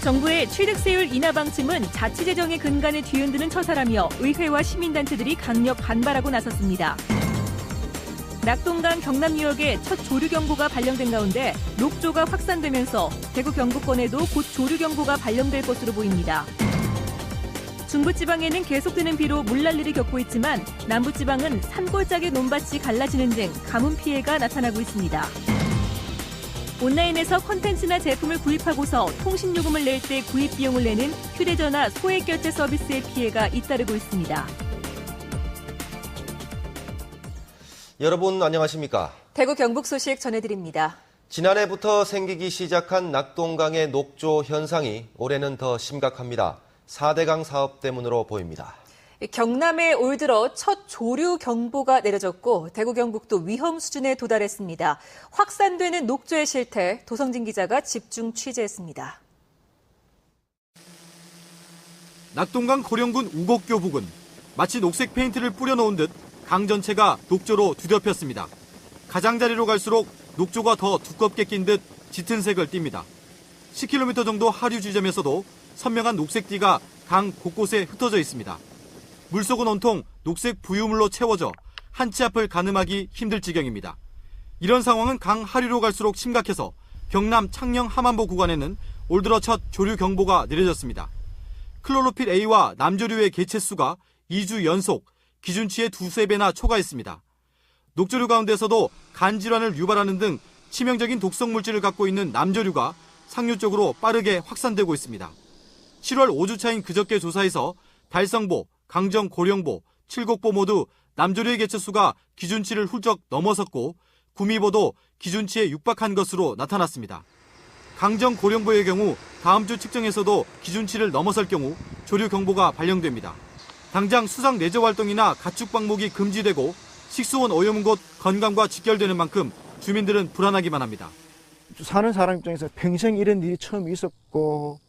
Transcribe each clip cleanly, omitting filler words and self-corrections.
정부의 취득세율 인하 방침은 자치재정의 근간을 뒤흔드는 처사라며 의회와 시민단체들이 강력 반발하고 나섰습니다. 낙동강 경남유역에 첫 조류경보가 발령된 가운데 녹조가 확산되면서 대구 경북권에도 곧 조류경보가 발령될 것으로 보입니다. 중부지방에는 계속되는 비로 물난리를 겪고 있지만 남부지방은 산골짜기 논밭이 갈라지는 등 가뭄 피해가 나타나고 있습니다. 온라인에서 콘텐츠나 제품을 구입하고서 통신요금을 낼 때 구입 비용을 내는 휴대전화 소액결제 서비스의 피해가 잇따르고 있습니다. 여러분 안녕하십니까? 대구 경북 소식 전해드립니다. 지난해부터 생기기 시작한 낙동강의 녹조 현상이 올해는 더 심각합니다. 4대강 사업 때문으로 보입니다. 경남에 올 들어 첫 조류 경보가 내려졌고 대구 경북도 위험 수준에 도달했습니다. 확산되는 녹조의 실태 도성진 기자가 집중 취재했습니다. 낙동강 고령군 우곡교 부근 마치 녹색 페인트를 뿌려놓은 듯 강 전체가 녹조로 뒤덮였습니다. 가장자리로 갈수록 녹조가 더 두껍게 낀 듯 짙은 색을 띱니다. 10km 정도 하류 지점에서도 선명한 녹색띠가 강 곳곳에 흩어져 있습니다. 물속은 온통 녹색 부유물로 채워져 한 치 앞을 가늠하기 힘들 지경입니다. 이런 상황은 강 하류로 갈수록 심각해서 경남 창녕 함안보 구간에는 올 들어 첫 조류 경보가 내려졌습니다. 클로로필 A와 남조류의 개체수가 2주 연속 기준치의 2~3배나 초과했습니다. 녹조류 가운데서도 간 질환을 유발하는 등 치명적인 독성 물질을 갖고 있는 남조류가 상류 쪽으로 빠르게 확산되고 있습니다. 7월 5주차인 그저께 조사에서 달성보, 강정 고령보, 칠곡보 모두 남조류의 개체수가 기준치를 훌쩍 넘어섰고 구미보도 기준치에 육박한 것으로 나타났습니다. 강정 고령보의 경우 다음 주 측정에서도 기준치를 넘어설 경우 조류 경보가 발령됩니다. 당장 수상 레저 활동이나 가축 방목이 금지되고 식수원 오염 곳 건강과 직결되는 만큼 주민들은 불안하기만 합니다. 사는 사람 입장에서 평생 이런 일이 처음 있었고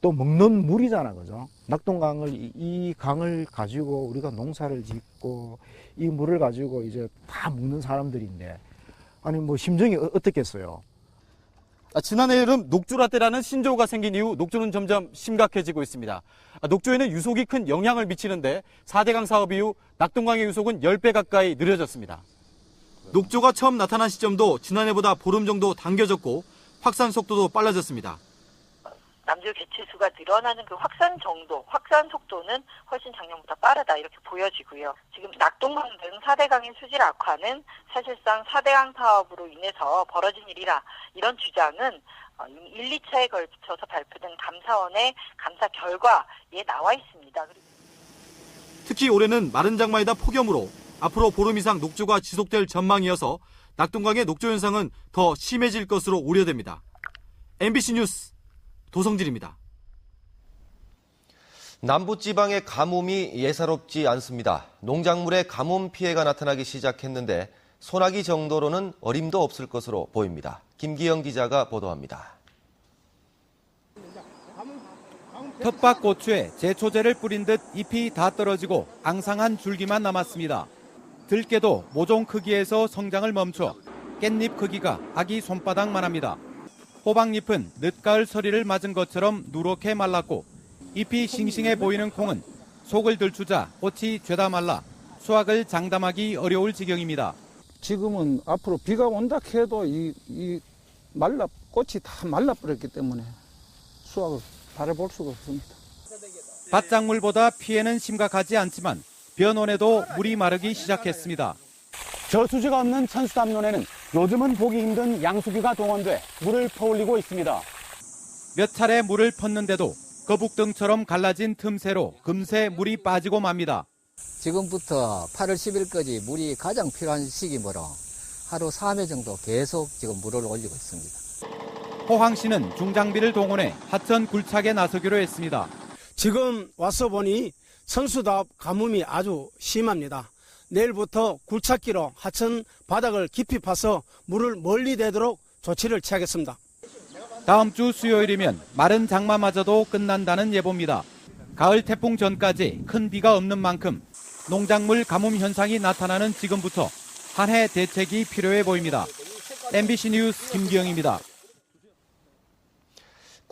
또 먹는 물이잖아, 그죠? 낙동강을 이 강을 가지고 우리가 농사를 짓고 이 물을 가지고 이제 다 먹는 사람들인데 아니 뭐 심정이 어떻겠어요? 지난해 여름 녹조라떼라는 신조어가 생긴 이후 녹조는 점점 심각해지고 있습니다. 녹조에는 유속이 큰 영향을 미치는데 4대강 사업 이후 낙동강의 유속은 10배 가까이 느려졌습니다. 녹조가 처음 나타난 시점도 지난해보다 보름 정도 당겨졌고 확산 속도도 빨라졌습니다. 남조류 개체수가 늘어나는 그 확산 정도, 확산 속도는 훨씬 작년보다 빠르다 이렇게 보여지고요. 지금 낙동강 등 4대강의 수질 악화는 사실상 4대강 사업으로 인해서 벌어진 일이라 이런 주장은 이미 1, 2차에 걸쳐서 발표된 감사원의 감사 결과에 나와 있습니다. 특히 올해는 마른 장마에다 폭염으로 앞으로 보름 이상 녹조가 지속될 전망이어서 낙동강의 녹조 현상은 더 심해질 것으로 우려됩니다. MBC 뉴스 도성진입니다. 남부지방의 가뭄이 예사롭지 않습니다. 농작물에 가뭄 피해가 나타나기 시작했는데 소나기 정도로는 어림도 없을 것으로 보입니다. 김기영 기자가 보도합니다. 텃밭고추에 제초제를 뿌린 듯 잎이 다 떨어지고 앙상한 줄기만 남았습니다. 들깨도 모종 크기에서 성장을 멈춰 깻잎 크기가 아기 손바닥만 합니다. 호박잎은 늦가을 서리를 맞은 것처럼 누렇게 말랐고 잎이 싱싱해 보이는 콩은 속을 들추자 꽃이 죄다 말라 수확을 장담하기 어려울 지경입니다. 지금은 앞으로 비가 온다 해도 꽃이 다 말라버렸기 때문에 수확을 바라볼 수가 없습니다. 밭작물보다 피해는 심각하지 않지만 변원에도 물이 마르기 시작했습니다. 저수지가 없는 천수담론에는 요즘은 보기 힘든 양수기가 동원돼 물을 퍼올리고 있습니다. 몇 차례 물을 펐는데도 거북등처럼 갈라진 틈새로 금세 물이 빠지고 맙니다. 지금부터 8월 10일까지 물이 가장 필요한 시기므로 하루 3회 정도 계속 지금 물을 올리고 있습니다. 호황시는 중장비를 동원해 하천 굴착에 나서기로 했습니다. 지금 와서 보니 선수답 가뭄이 아주 심합니다. 내일부터 굴착기로 하천 바닥을 깊이 파서 물을 멀리 내도록 조치를 취하겠습니다. 다음 주 수요일이면 마른 장마마저도 끝난다는 예보입니다. 가을 태풍 전까지 큰 비가 없는 만큼 농작물 가뭄 현상이 나타나는 지금부터 한 해 대책이 필요해 보입니다. MBC 뉴스 김기영입니다.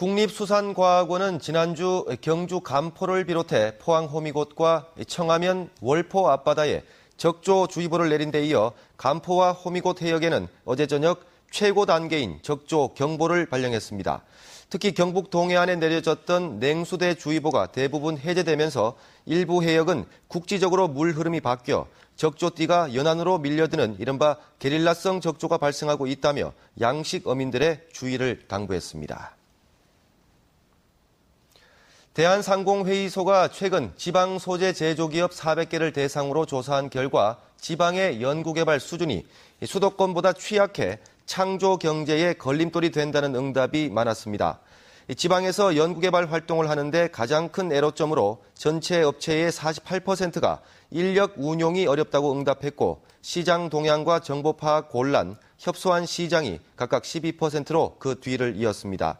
국립수산과학원은 지난주 경주 간포를 비롯해 포항 호미곶과 청하면 월포 앞바다에 적조주의보를 내린 데 이어 간포와 호미곶 해역에는 어제 저녁 최고 단계인 적조경보를 발령했습니다. 특히 경북 동해안에 내려졌던 냉수대주의보가 대부분 해제되면서 일부 해역은 국지적으로 물 흐름이 바뀌어 적조띠가 연안으로 밀려드는 이른바 게릴라성 적조가 발생하고 있다며 양식 어민들의 주의를 당부했습니다. 대한상공회의소가 최근 지방 소재 제조기업 400개를 대상으로 조사한 결과 지방의 연구개발 수준이 수도권보다 취약해 창조 경제에 걸림돌이 된다는 응답이 많았습니다. 지방에서 연구개발 활동을 하는데 가장 큰 애로점으로 전체 업체의 48%가 인력 운용이 어렵다고 응답했고 시장 동향과 정보 파악 곤란, 협소한 시장이 각각 12%로 그 뒤를 이었습니다.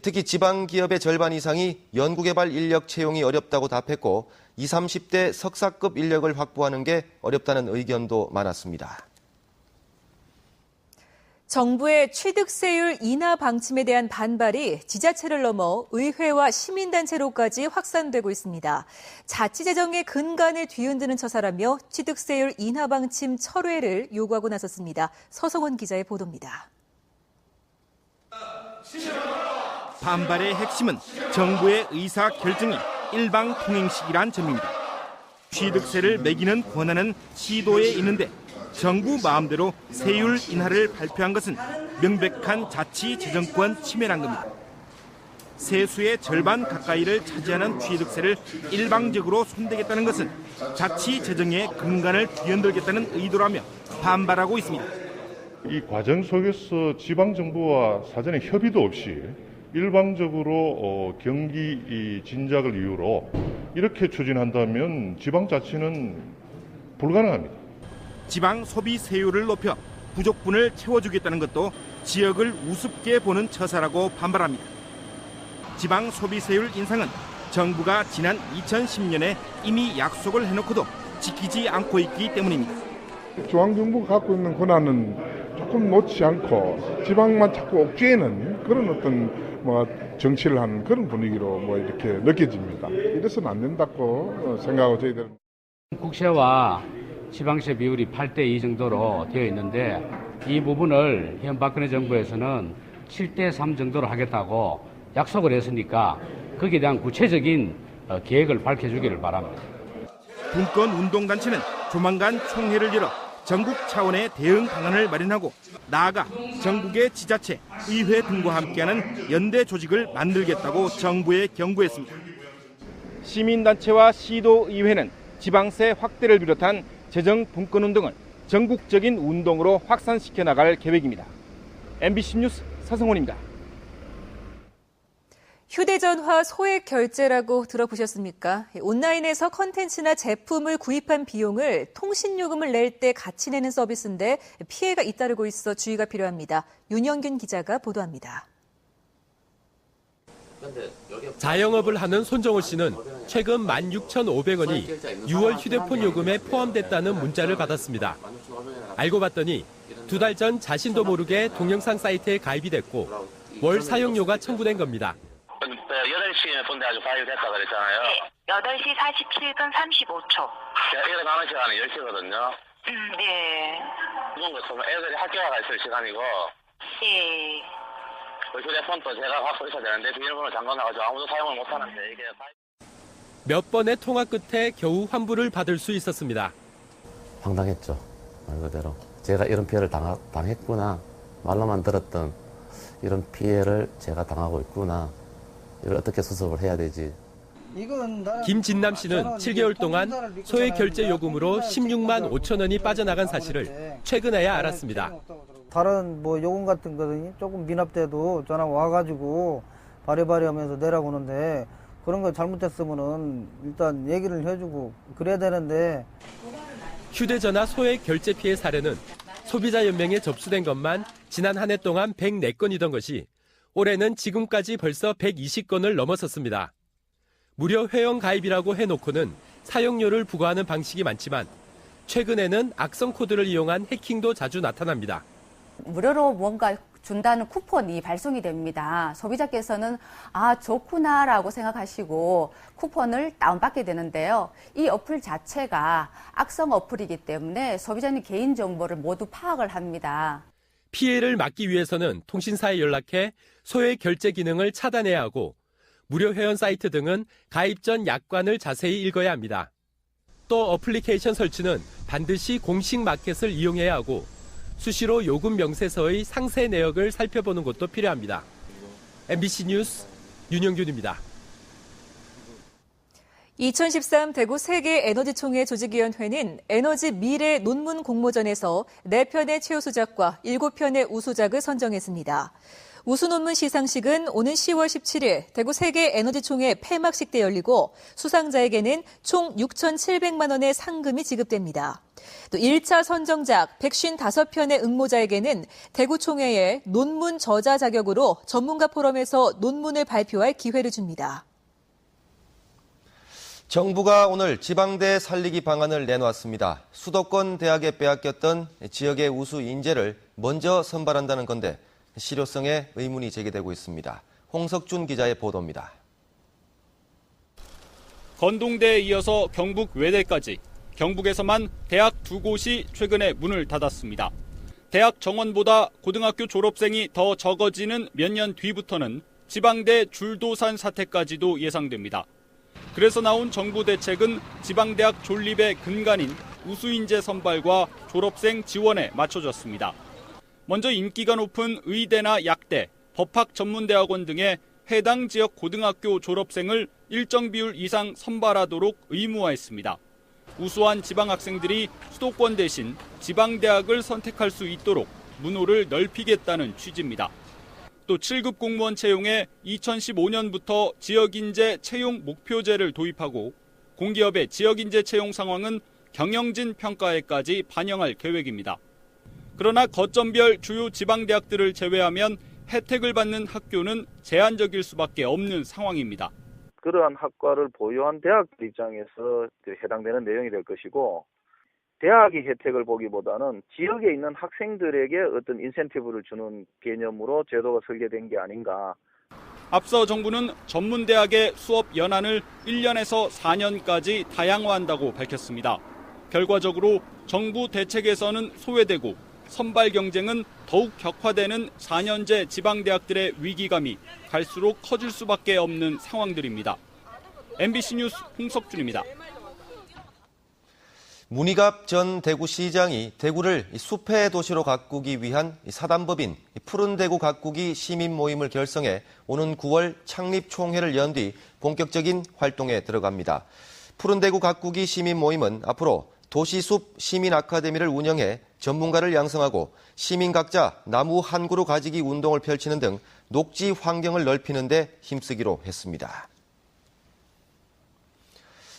특히 지방 기업의 절반 이상이 연구개발 인력 채용이 어렵다고 답했고 20, 30대 석사급 인력을 확보하는 게 어렵다는 의견도 많았습니다. 정부의 취득세율 인하 방침에 대한 반발이 지자체를 넘어 의회와 시민단체로까지 확산되고 있습니다. 자치재정의 근간을 뒤흔드는 처사라며 취득세율 인하 방침 철회를 요구하고 나섰습니다. 서성원 기자의 보도입니다. 반발의 핵심은 정부의 의사 결정이 일방통행식이란 점입니다. 취득세를 매기는 권한은 시도에 있는데 정부 마음대로 세율 인하를 발표한 것은 명백한 자치재정권 침해란 겁니다. 세수의 절반 가까이를 차지하는 취득세를 일방적으로 손대겠다는 것은 자치재정의 근간을 뒤흔들겠다는 의도라며 반발하고 있습니다. 이 과정 속에서 지방정부와 사전에 협의도 없이 일방적으로 경기 진작을 이유로 이렇게 추진한다면 지방자치는 불가능합니다. 지방 소비 세율을 높여 부족분을 채워주겠다는 것도 지역을 우습게 보는 처사라고 반발합니다. 지방 소비 세율 인상은 정부가 지난 2010년에 이미 약속을 해놓고도 지키지 않고 있기 때문입니다. 중앙정부가 갖고 있는 권한은 조금 놓지 않고 지방만 자꾸 옥죄는 그런 어떤 정치를 하는 그런 분위기로 이렇게 느껴집니다. 이래서는 안 된다고 생각하고 저희들은 국세와 지방세 비율이 8대2 정도로 되어 있는데 이 부분을 현 박근혜 정부에서는 7대3 정도로 하겠다고 약속을 했으니까 거기에 대한 구체적인 계획을 밝혀주기를 바랍니다. 분권 운동단체는 조만간 총회를 열어 전국 차원의 대응 방안을 마련하고 나아가 전국의 지자체, 의회 등과 함께하는 연대 조직을 만들겠다고 정부에 경고했습니다. 시민단체와 시도의회는 지방세 확대를 비롯한 재정 분권 운동을 전국적인 운동으로 확산시켜 나갈 계획입니다. MBC 뉴스 서성원입니다. 휴대전화 소액 결제라고 들어보셨습니까? 온라인에서 컨텐츠나 제품을 구입한 비용을 통신요금을 낼 때 같이 내는 서비스인데 피해가 잇따르고 있어 주의가 필요합니다. 윤영균 기자가 보도합니다. 자영업을 하는 손정호 씨는 최근 16,500원이 6월 휴대폰 요금에 포함됐다는 문자를 받았습니다. 알고 봤더니 2달 전 자신도 모르게 동영상 사이트에 가입이 됐고 월 사용료가 청구된 겁니다. 8시에 본대가지고 가입이 됐다 그랬잖아요. 네, 8시 47분 35초. 제가 일어나는 시간은 10시거든요. 네. 그런 거 애들이 학교가 있을 시간이고. 네. 휴대폰도 제가 갖고 있어야 되는데 비밀번호 잠궈놔가지고 아무도 사용을 못하는데 이게. 몇 번의 통화 끝에 겨우 환불을 받을 수 있었습니다. 황당했죠. 말 그대로. 제가 이런 피해를 당했구나. 말로만 들었던 이런 피해를 제가 당하고 있구나. 이걸 어떻게 수습을 해야 되지. 김진남 씨는 7개월 동안 소액 결제 요금으로 16만 5천 원이 빠져나간 사실을 최근에야 알았습니다. 다른 요금 같은 거는 조금 미납돼도 전화 와가지고 바리바리 하면서 내라고 하는데 그런 거 잘못됐으면은 일단 얘기를 해주고 그래야 되는데. 휴대전화 소액 결제 피해 사례는 소비자연맹에 접수된 것만 지난 한 해 동안 104건이던 것이 올해는 지금까지 벌써 120건을 넘어섰습니다. 무료 회원 가입이라고 해놓고는 사용료를 부과하는 방식이 많지만 최근에는 악성 코드를 이용한 해킹도 자주 나타납니다. 무료로 뭔가 준다는 쿠폰이 발송이 됩니다. 소비자께서는 좋구나라고 생각하시고 쿠폰을 다운받게 되는데요. 이 어플 자체가 악성 어플이기 때문에 소비자님 개인정보를 모두 파악을 합니다. 피해를 막기 위해서는 통신사에 연락해 소외 결제 기능을 차단해야 하고 무료 회원 사이트 등은 가입 전 약관을 자세히 읽어야 합니다. 또 어플리케이션 설치는 반드시 공식 마켓을 이용해야 하고 수시로 요금 명세서의 상세 내역을 살펴보는 것도 필요합니다. MBC 뉴스 윤영균입니다. 2013 대구 세계에너지총회 조직위원회는 에너지 미래 논문 공모전에서 4편의 최우수작과 7편의 우수작을 선정했습니다. 우수 논문 시상식은 오는 10월 17일 대구 세계에너지총회 폐막식 때 열리고 수상자에게는 총 6,700만 원의 상금이 지급됩니다. 또 1차 선정작 155편의 응모자에게는 대구 총회의 논문 저자 자격으로 전문가 포럼에서 논문을 발표할 기회를 줍니다. 정부가 오늘 지방대 살리기 방안을 내놓았습니다. 수도권 대학에 빼앗겼던 지역의 우수 인재를 먼저 선발한다는 건데 실효성에 의문이 제기되고 있습니다. 홍석준 기자의 보도입니다. 건동대에 이어서 경북 외대까지 경북에서만 대학 2곳이 최근에 문을 닫았습니다. 대학 정원보다 고등학교 졸업생이 더 적어지는 몇 년 뒤부터는 지방대 줄도산 사태까지도 예상됩니다. 그래서 나온 정부 대책은 지방대학 존립의 근간인 우수인재 선발과 졸업생 지원에 맞춰졌습니다. 먼저 인기가 높은 의대나 약대, 법학전문대학원 등의 해당 지역 고등학교 졸업생을 일정 비율 이상 선발하도록 의무화했습니다. 우수한 지방학생들이 수도권 대신 지방대학을 선택할 수 있도록 문호를 넓히겠다는 취지입니다. 또 7급 공무원 채용에 2015년부터 지역인재 채용 목표제를 도입하고 공기업의 지역인재 채용 상황은 경영진 평가에까지 반영할 계획입니다. 그러나 거점별 주요 지방대학들을 제외하면 혜택을 받는 학교는 제한적일 수밖에 없는 상황입니다. 그러한 학과를 보유한 대학들 입장에서 해당되는 내용이 될 것이고 대학이 혜택을 보기보다는 지역에 있는 학생들에게 어떤 인센티브를 주는 개념으로 제도가 설계된 게 아닌가. 앞서 정부는 전문대학의 수업 연한을 1년에서 4년까지 다양화한다고 밝혔습니다. 결과적으로 정부 대책에서는 소외되고 선발 경쟁은 더욱 격화되는 4년제 지방대학들의 위기감이 갈수록 커질 수밖에 없는 상황들입니다. MBC 뉴스 홍석준입니다. 문희갑 전 대구시장이 대구를 숲의 도시로 가꾸기 위한 사단법인 푸른 대구 가꾸기 시민 모임을 결성해 오는 9월 창립 총회를 연 뒤 본격적인 활동에 들어갑니다. 푸른 대구 가꾸기 시민 모임은 앞으로 도시숲 시민 아카데미를 운영해 전문가를 양성하고 시민 각자 나무 한 그루 가지기 운동을 펼치는 등 녹지 환경을 넓히는 데 힘쓰기로 했습니다.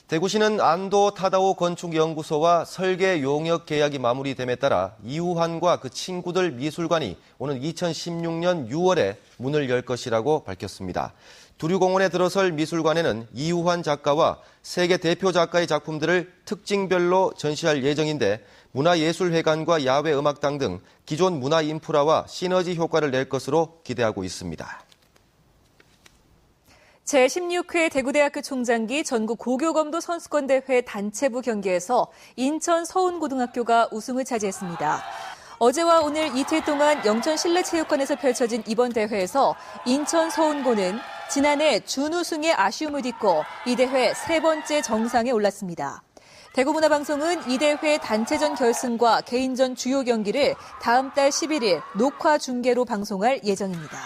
대구시는 안도 타다오 건축연구소와 설계 용역 계약이 마무리됨에 따라 이우환과 그 친구들 미술관이 오는 2016년 6월에 문을 열 것이라고 밝혔습니다. 두류공원에 들어설 미술관에는 이우환 작가와 세계 대표 작가의 작품들을 특징별로 전시할 예정인데 문화예술회관과 야외음악당 등 기존 문화 인프라와 시너지 효과를 낼 것으로 기대하고 있습니다. 제16회 대구대학교 총장기 전국 고교검도 선수권대회 단체부 경기에서 인천 서운고등학교가 우승을 차지했습니다. 어제와 오늘 이틀 동안 영천 실내체육관에서 펼쳐진 이번 대회에서 인천 서운고는 지난해 준우승의 아쉬움을 딛고 이 대회 세 번째 정상에 올랐습니다. 대구문화방송은 이 대회 단체전 결승과 개인전 주요 경기를 다음 달 11일 녹화 중계로 방송할 예정입니다.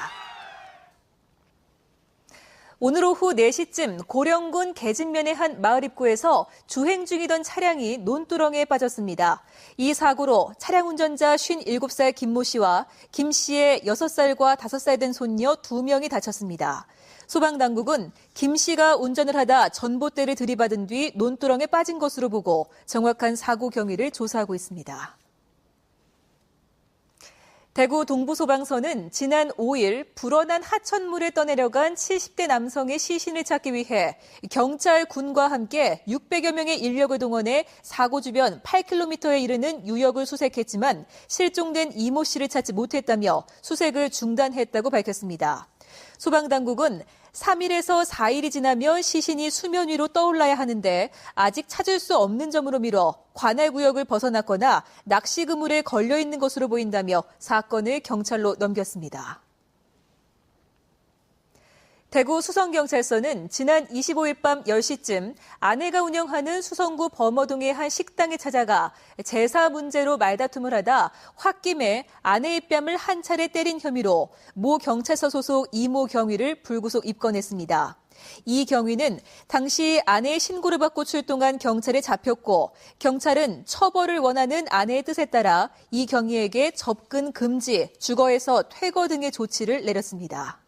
오늘 오후 4시쯤 고령군 계진면의 한 마을 입구에서 주행 중이던 차량이 논두렁에 빠졌습니다. 이 사고로 차량 운전자 57살 김모 씨와 김 씨의 6살과 5살 된 손녀 2명이 다쳤습니다. 소방당국은 김 씨가 운전을 하다 전봇대를 들이받은 뒤 논두렁에 빠진 것으로 보고 정확한 사고 경위를 조사하고 있습니다. 대구 동부소방서는 지난 5일 불어난 하천물에 떠내려간 70대 남성의 시신을 찾기 위해 경찰, 군과 함께 600여 명의 인력을 동원해 사고 주변 8km에 이르는 유역을 수색했지만 실종된 이모 씨를 찾지 못했다며 수색을 중단했다고 밝혔습니다. 소방당국은 3일에서 4일이 지나면 시신이 수면 위로 떠올라야 하는데 아직 찾을 수 없는 점으로 미뤄 관할 구역을 벗어났거나 낚시 그물에 걸려 있는 것으로 보인다며 사건을 경찰로 넘겼습니다. 대구 수성경찰서는 지난 25일 밤 10시쯤 아내가 운영하는 수성구 범어동의 한 식당에 찾아가 제사 문제로 말다툼을 하다 홧김에 아내의 뺨을 한 차례 때린 혐의로 모 경찰서 소속 이모 경위를 불구속 입건했습니다. 이 경위는 당시 아내의 신고를 받고 출동한 경찰에 잡혔고 경찰은 처벌을 원하는 아내의 뜻에 따라 이 경위에게 접근 금지, 주거에서 퇴거 등의 조치를 내렸습니다.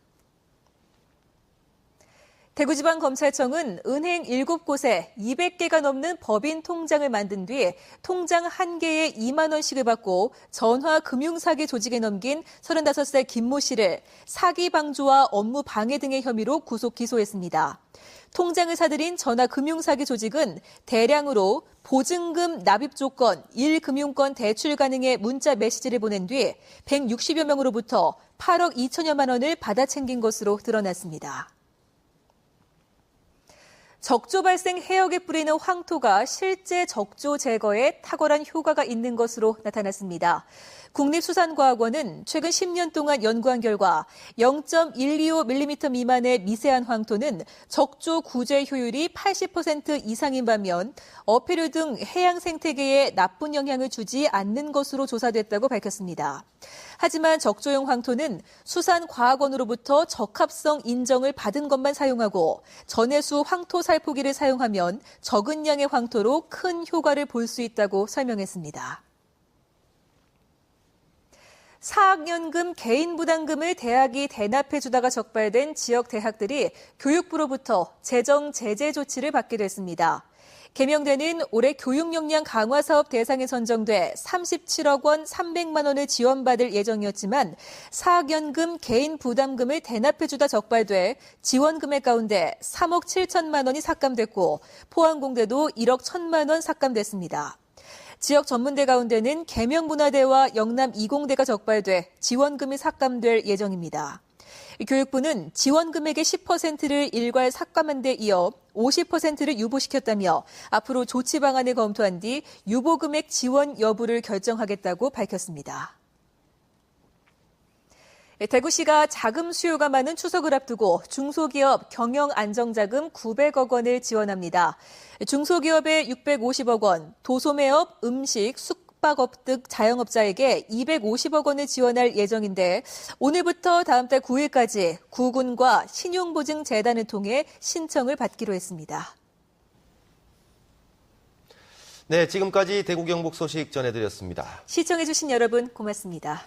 대구지방검찰청은 은행 7곳에 200개가 넘는 법인 통장을 만든 뒤 통장 1개에 2만 원씩을 받고 전화 금융사기 조직에 넘긴 35살 김모 씨를 사기 방조와 업무 방해 등의 혐의로 구속 기소했습니다. 통장을 사들인 전화 금융사기 조직은 대량으로 보증금 납입 조건, 1금융권 대출 가능의 문자 메시지를 보낸 뒤 160여 명으로부터 8억 2천여만 원을 받아 챙긴 것으로 드러났습니다. 적조 발생 해역에 뿌리는 황토가 실제 적조 제거에 탁월한 효과가 있는 것으로 나타났습니다. 국립수산과학원은 최근 10년 동안 연구한 결과 0.125mm 미만의 미세한 황토는 적조 구제 효율이 80% 이상인 반면 어패류 등 해양 생태계에 나쁜 영향을 주지 않는 것으로 조사됐다고 밝혔습니다. 하지만 적조용 황토는 수산과학원으로부터 적합성 인정을 받은 것만 사용하고 전해수 황토 살포기를 사용하면 적은 양의 황토로 큰 효과를 볼 수 있다고 설명했습니다. 사학연금 개인 부담금을 대학이 대납해주다가 적발된 지역 대학들이 교육부로부터 재정 제재 조치를 받게 됐습니다. 개명되는 올해 교육 역량 강화 사업 대상에 선정돼 37억 원 300만 원을 지원받을 예정이었지만 사학연금 개인 부담금을 대납해주다 적발돼 지원 금액 가운데 3억 7천만 원이 삭감됐고 포항공대도 1억 1천만 원 삭감됐습니다. 지역 전문대 가운데는 계명문화대와 영남 이공대가 적발돼 지원금이 삭감될 예정입니다. 교육부는 지원 금액의 10%를 일괄 삭감한 데 이어 50%를 유보시켰다며 앞으로 조치 방안을 검토한 뒤 유보 금액 지원 여부를 결정하겠다고 밝혔습니다. 대구시가 자금 수요가 많은 추석을 앞두고 중소기업 경영안정자금 900억 원을 지원합니다. 중소기업에 650억 원, 도소매업, 음식, 숙박업 등 자영업자에게 250억 원을 지원할 예정인데 오늘부터 다음 달 9일까지 구군과 신용보증재단을 통해 신청을 받기로 했습니다. 네, 지금까지 대구 경북 소식 전해드렸습니다. 시청해주신 여러분 고맙습니다.